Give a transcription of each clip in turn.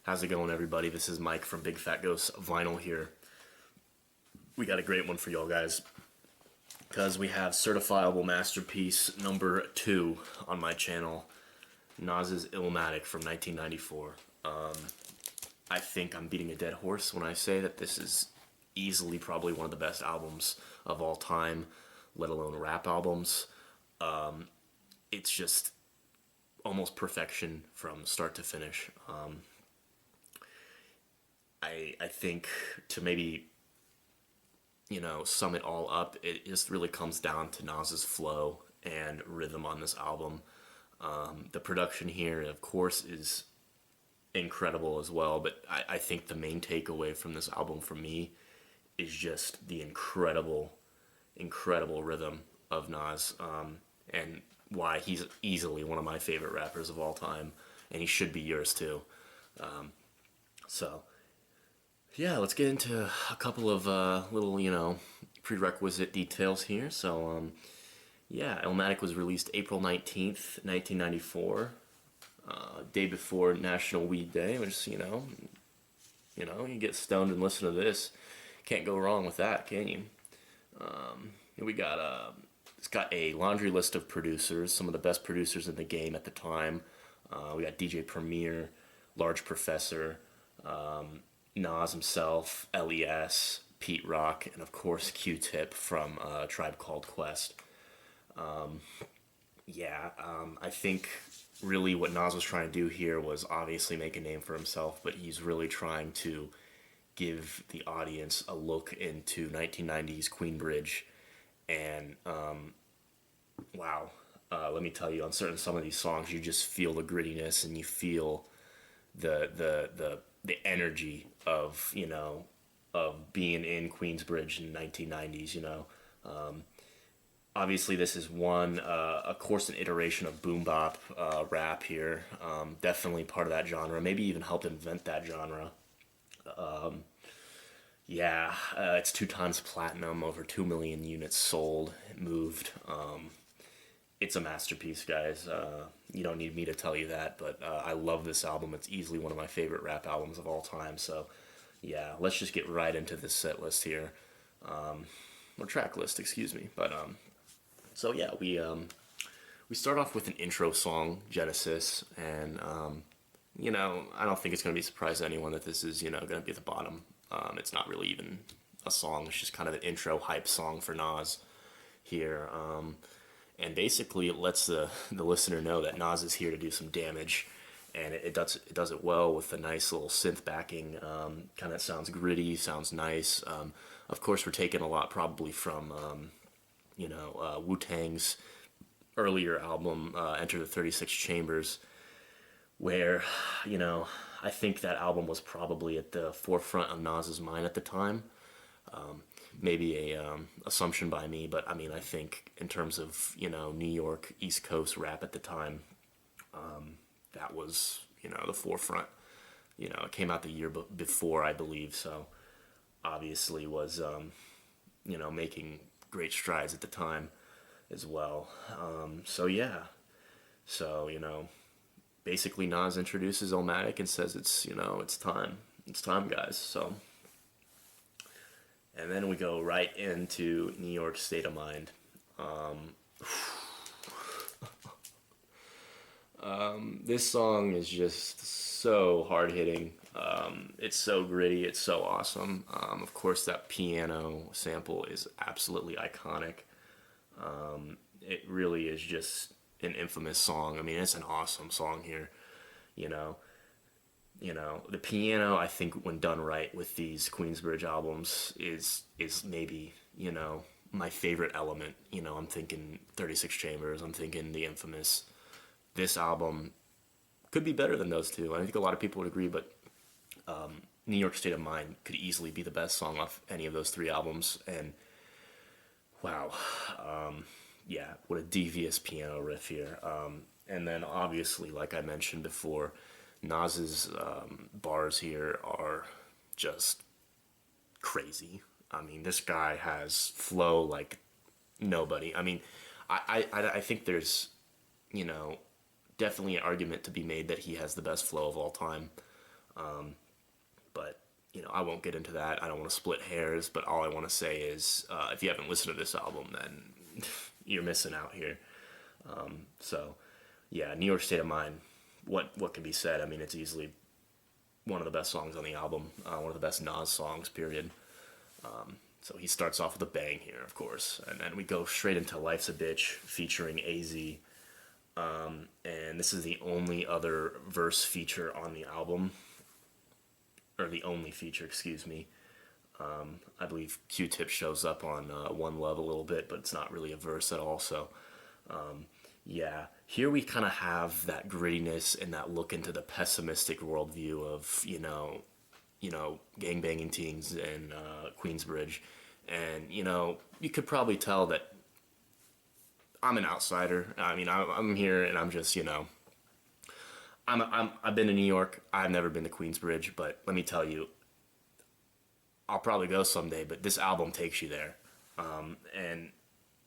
How's it going, everybody? This is Mike from Big Fat Ghost Vinyl here. We got a great one for y'all guys because we have Certifiable Masterpiece number 2 on my channel, Nas's Illmatic from 1994. I think I'm beating a dead horse when I say that this is easily probably one of the best albums of all time, let alone rap albums. It's just almost perfection from start to finish. I think to maybe, sum it all up, it just really comes down to Nas's flow and rhythm on this album. The production here, of course, is incredible as well, but I think the main takeaway from this album for me is just the incredible rhythm of Nas, and why he's easily one of my favorite rappers of all time, and he should be yours too. So yeah, let's get into a couple of little, prerequisite details here. So, yeah, Illmatic was released April 19th, 1994, day before National Weed Day, which, you get stoned and listen to this. Can't go wrong with that, can you? We got, it's got a laundry list of producers, some of the best producers in the game at the time. We got DJ Premier, Large Professor, Nas himself, LES, Pete Rock, and of course Q-Tip from Tribe Called Quest. I think really what Nas was trying to do here was obviously make a name for himself, but he's really trying to give the audience a look into 1990s Queensbridge. And let me tell you, on some of these songs, you just feel the grittiness and you feel the energy of of being in Queensbridge in the 1990s. Obviously this is of course, an iteration of boom bap rap here. Definitely part of that genre, maybe even helped invent that genre. It's 2 times platinum, over 2 million units sold. It moved. It's a masterpiece, guys. You don't need me to tell you that, but I love this album. It's easily one of my favorite rap albums of all time. So, yeah, let's just get right into this set list here, or track list, excuse me. But we start off with an intro song, Genesis, and I don't think it's going to be a surprise to anyone that this is going to be at the bottom. It's not really even a song; it's just kind of an intro hype song for Nas here. And basically it lets the listener know that Nas is here to do some damage, and it does it well with a nice little synth backing. Kind of sounds gritty, sounds nice. Of course, we're taking a lot probably from Wu-Tang's earlier album, Enter the 36 Chambers, where I think that album was probably at the forefront of Nas's mind at the time. Maybe a assumption by me, but I think in terms of New York East Coast rap at the time, that was the forefront. It came out the year before, I believe, so obviously was making great strides at the time as well. Basically Nas introduces Illmatic and says it's time, guys. So. And then we go right into New York State of Mind. This song is just so hard-hitting. It's so gritty. It's so awesome. Of course, that piano sample is absolutely iconic. It really is just an infamous song. It's an awesome song here. The piano, I think, when done right with these Queensbridge albums, is maybe, my favorite element. I'm thinking 36 Chambers, I'm thinking the infamous. This album could be better than those two. I think a lot of people would agree, but New York State of Mind could easily be the best song off any of those 3 albums. And wow, what a devious piano riff here. And then obviously, like I mentioned before, Nas's bars here are just crazy. This guy has flow like nobody. I think there's, definitely an argument to be made that he has the best flow of all time. But I won't get into that. I don't want to split hairs, but all I want to say is, if you haven't listened to this album, then you're missing out here. So, yeah, New York State of Mind. What can be said? I mean, it's easily one of the best songs on the album. One of the best Nas songs. Period. So he starts off with a bang here, of course, and then we go straight into "Life's a Bitch" featuring AZ. And this is the only other verse feature on the album, or the only feature, excuse me. I believe Q-Tip shows up on One Love a little bit, but it's not really a verse at all. So, yeah, here we kind of have that grittiness and that look into the pessimistic worldview of gang banging teens in Queensbridge, and you could probably tell that I'm an outsider. I mean, I'm here and I'm just I've been to New York. I've never been to Queensbridge, but let me tell you, I'll probably go someday. But this album takes you there, and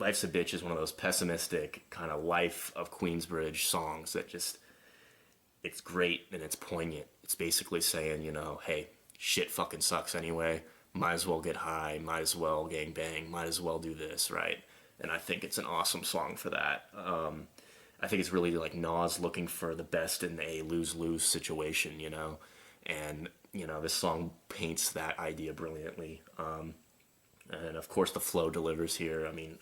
"Life's a Bitch" is one of those pessimistic kind of life of Queensbridge songs that just it's great and it's poignant. It's basically saying, hey, shit fucking sucks anyway. Might as well get high. Might as well gang bang. Might as well do this, right? And I think it's an awesome song for that. I think it's really like Nas looking for the best in a lose-lose situation, and this song paints that idea brilliantly. And of course the flow delivers here. I mean,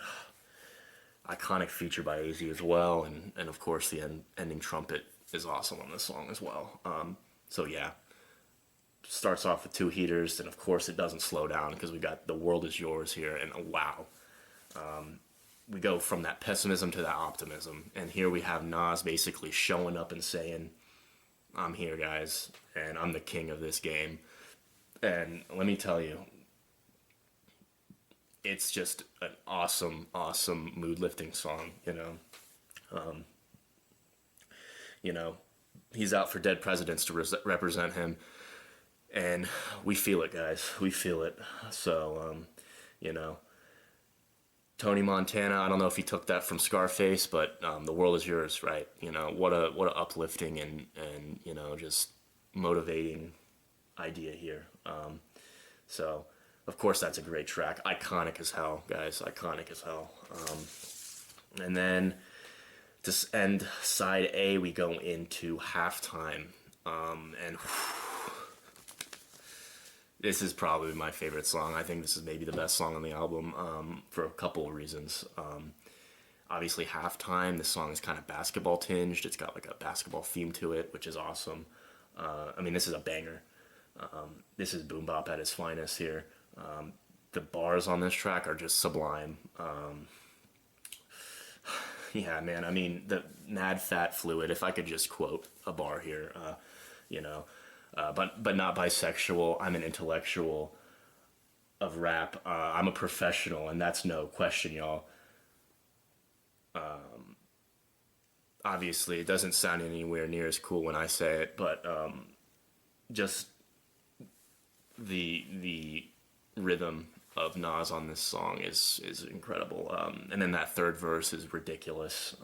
iconic feature by AZ as well, and of course the ending trumpet is awesome on this song as well. So yeah, starts off with two heaters, and of course it doesn't slow down because we got "The World Is Yours" here, and wow. We go from that pessimism to that optimism, and here we have Nas basically showing up and saying, I'm here, guys, and I'm the king of this game. And let me tell you, it's just an awesome, awesome mood-lifting song, he's out for dead presidents to represent him, and we feel it, guys. We feel it. So, Tony Montana, I don't know if he took that from Scarface, but "The World Is Yours," right? What a uplifting and just motivating idea here. So, of course, that's a great track. Iconic as hell, guys. Iconic as hell. And then to end side A, we go into "Halftime," and this is probably my favorite song. I think this is maybe the best song on the album, for a couple of reasons. Obviously, "Halftime," this song is kind of basketball tinged. It's got like a basketball theme to it, which is awesome. I mean, this is a banger. This is boom bop at its finest here. The bars on this track are just sublime. Yeah, man. I mean, the "mad fat fluid." If I could just quote a bar here, but not bisexual. I'm an intellectual of rap. I'm a professional, and that's no question, y'all. Obviously, it doesn't sound anywhere near as cool when I say it, but just the rhythm of Nas on this song is incredible. And then that third verse is ridiculous.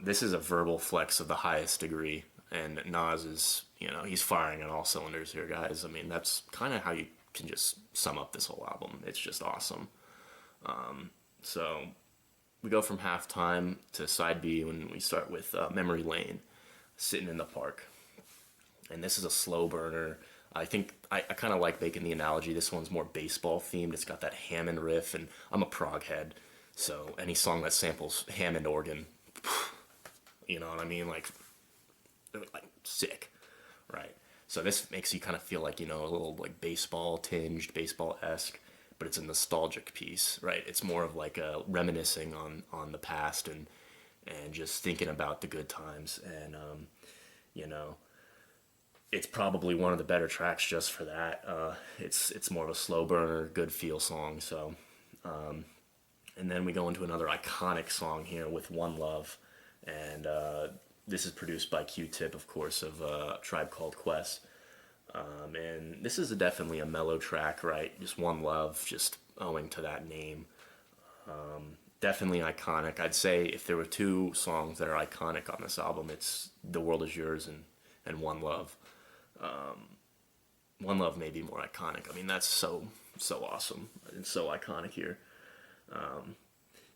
This is a verbal flex of the highest degree. And Nas is, he's firing on all cylinders here, guys. I mean, that's kind of how you can just sum up this whole album. It's just awesome. So we go from "Halftime" to side B when we start with "Memory Lane," "Sitting in the Park." And this is a slow burner. I think I kind of like making the analogy. This one's more baseball themed. It's got that Hammond riff, and I'm a prog head. So any song that samples Hammond organ, you know what I mean? Like sick, right? So this makes you kind of feel like, a little like baseball tinged, baseball-esque, but it's a nostalgic piece, right? It's more of like a reminiscing on the past and just thinking about the good times. And it's probably one of the better tracks just for that. It's more of a slow burner, good feel song. So and then we go into another iconic song here with "One Love," and this is produced by Q-Tip, of course, of Tribe Called Quest. And this is definitely a mellow track, right? Just "One Love," just owing to that name. Definitely iconic. I'd say if there were two songs that are iconic on this album, it's "The World Is Yours" and and One Love. One Love may be more iconic. I mean, that's so awesome and so iconic here.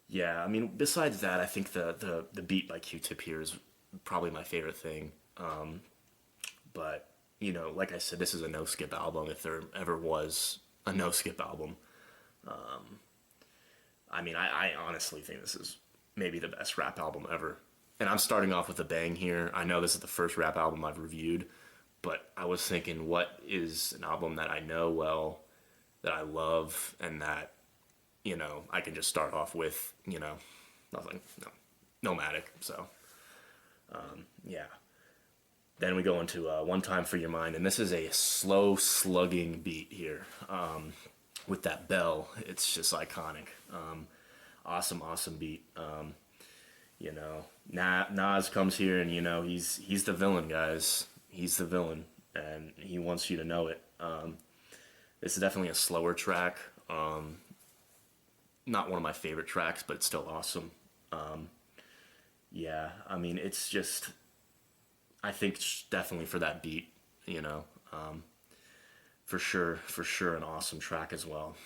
Yeah, I mean, besides that, I think the beat by Q-Tip here is probably my favorite thing. But like I said, this is a no skip album. If there ever was a no skip album, I mean, I honestly think this is maybe the best rap album ever. And I'm starting off with a bang here. I know this is the first rap album I've reviewed, but I was thinking, what is an album that I know well, that I love, and that, I can just start off with, nothing, no, Illmatic. So, yeah. Then we go into One Time for Your Mind, and this is a slow slugging beat here. With that bell, it's just iconic. Awesome beat. Nas comes here, and he's the villain, guys. He's the villain, and he wants you to know it. This is definitely a slower track. Not one of my favorite tracks, but it's still awesome. Yeah, I mean, it's just, I think definitely for that beat, for sure an awesome track as well.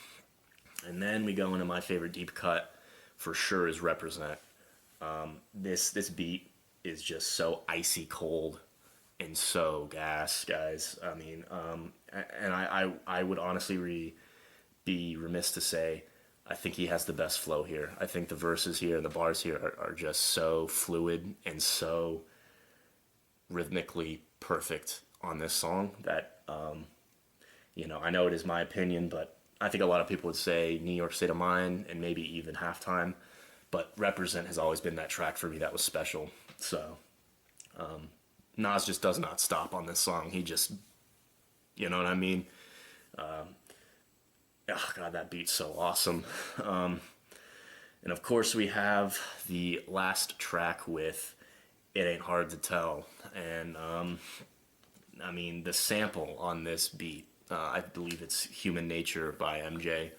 And then we go into my favorite deep cut, for sure, is Represent. This beat is just so icy cold and so gas, guys. I mean, and I would honestly be remiss to say I think he has the best flow here. I think the verses here and the bars here are just so fluid and so rhythmically perfect on this song that, I know it is my opinion, but I think a lot of people would say New York State of Mind and maybe even Halftime. But Represent has always been that track for me that was special. So, Nas just does not stop on this song. He just, you know what I mean? Oh, God, that beat's so awesome. And of course, we have the last track with It Ain't Hard to Tell. And, I mean, the sample on this beat, I believe it's Human Nature by MJ.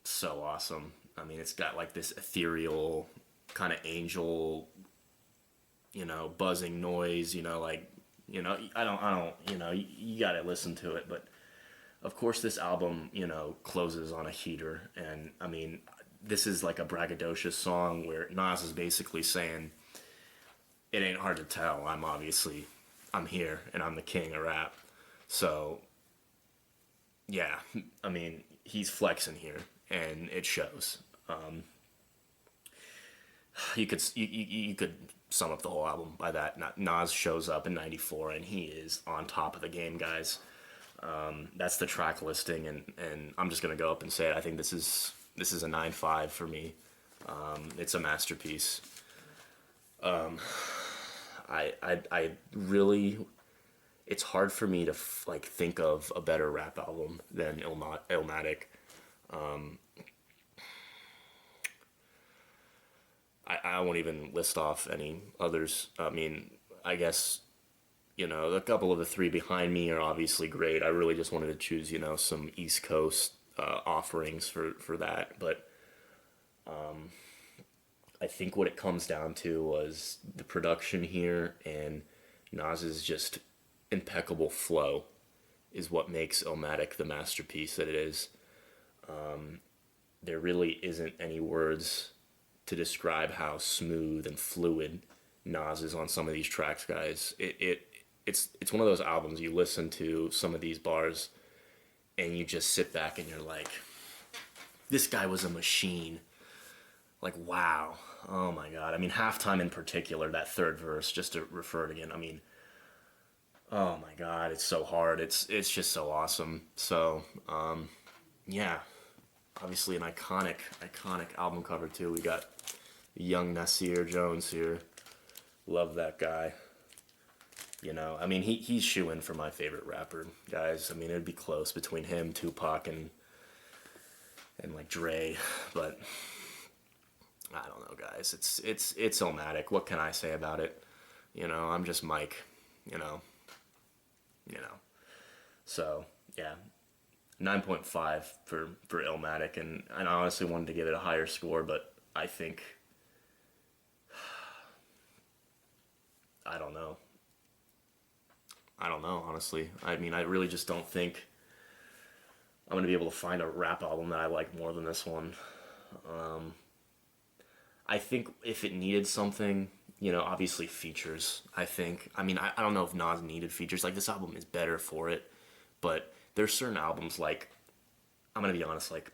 So awesome. I mean, it's got like this ethereal kind of angel, buzzing noise, I don't, you gotta listen to it. But of course this album, closes on a heater. And I mean, this is like a braggadocious song where Nas is basically saying, it ain't hard to tell. I'm here and I'm the king of rap. So yeah, I mean, he's flexing here. And it shows. You could sum up the whole album by that. Nas shows up in '94, and he is on top of the game, guys. That's the track listing, and I'm just gonna go up and say it. I think this is a 9.5 for me. It's a masterpiece. I really, it's hard for me to think of a better rap album than Illmatic. I won't even list off any others. I mean, I guess, a couple of the three behind me are obviously great. I really just wanted to choose, some East Coast offerings for that. But I think what it comes down to was the production here and Nas's just impeccable flow is what makes Illmatic the masterpiece that it is. There really isn't any words to describe how smooth and fluid Nas is on some of these tracks, guys. It's one of those albums you listen to some of these bars and you just sit back and you're like, this guy was a machine. Like, wow. Oh my God. I mean, Halftime in particular, that third verse, just to refer it again, I mean, oh my God, it's so hard. It's just so awesome. So, yeah. Obviously an iconic album cover too. We got young Nasir Jones here. Love that guy. I mean, he's shoo-in for my favorite rapper, guys. I mean, it'd be close between him, Tupac, and like Dre, but I don't know, guys. It's Illmatic. What can I say about it? I'm just Mike. So yeah. 9.5 for Illmatic, and I honestly wanted to give it a higher score, but I think I don't know. I don't know, honestly. I mean, I really just don't think I'm gonna be able to find a rap album that I like more than this one. I think if it needed something, obviously features. I think. I mean, I don't know if Nas needed features. Like, this album is better for it, but there's certain albums, like, I'm gonna be honest, like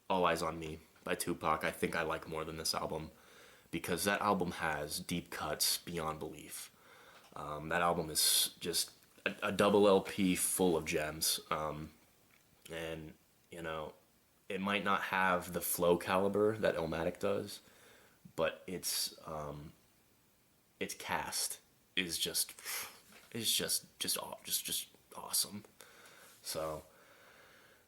All Eyes on Me by Tupac, I think I like more than this album because that album has deep cuts beyond belief. That album is just a double LP full of gems. And, you know, it might not have the flow caliber that Illmatic does, but its cast is just awesome. So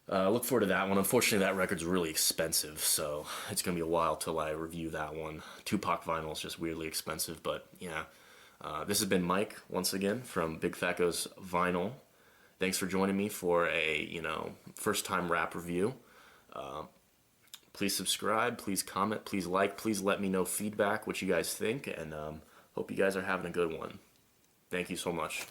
look forward to that one. Unfortunately, that record's really expensive, so it's gonna be a while till I review that one. Tupac vinyl is just weirdly expensive, but yeah. This has been Mike once again from Big Fat Goes Vinyl. Thanks for joining me for a first time rap review. Please subscribe, please comment, please like, please let me know feedback, what you guys think, and hope you guys are having a good one. Thank you so much.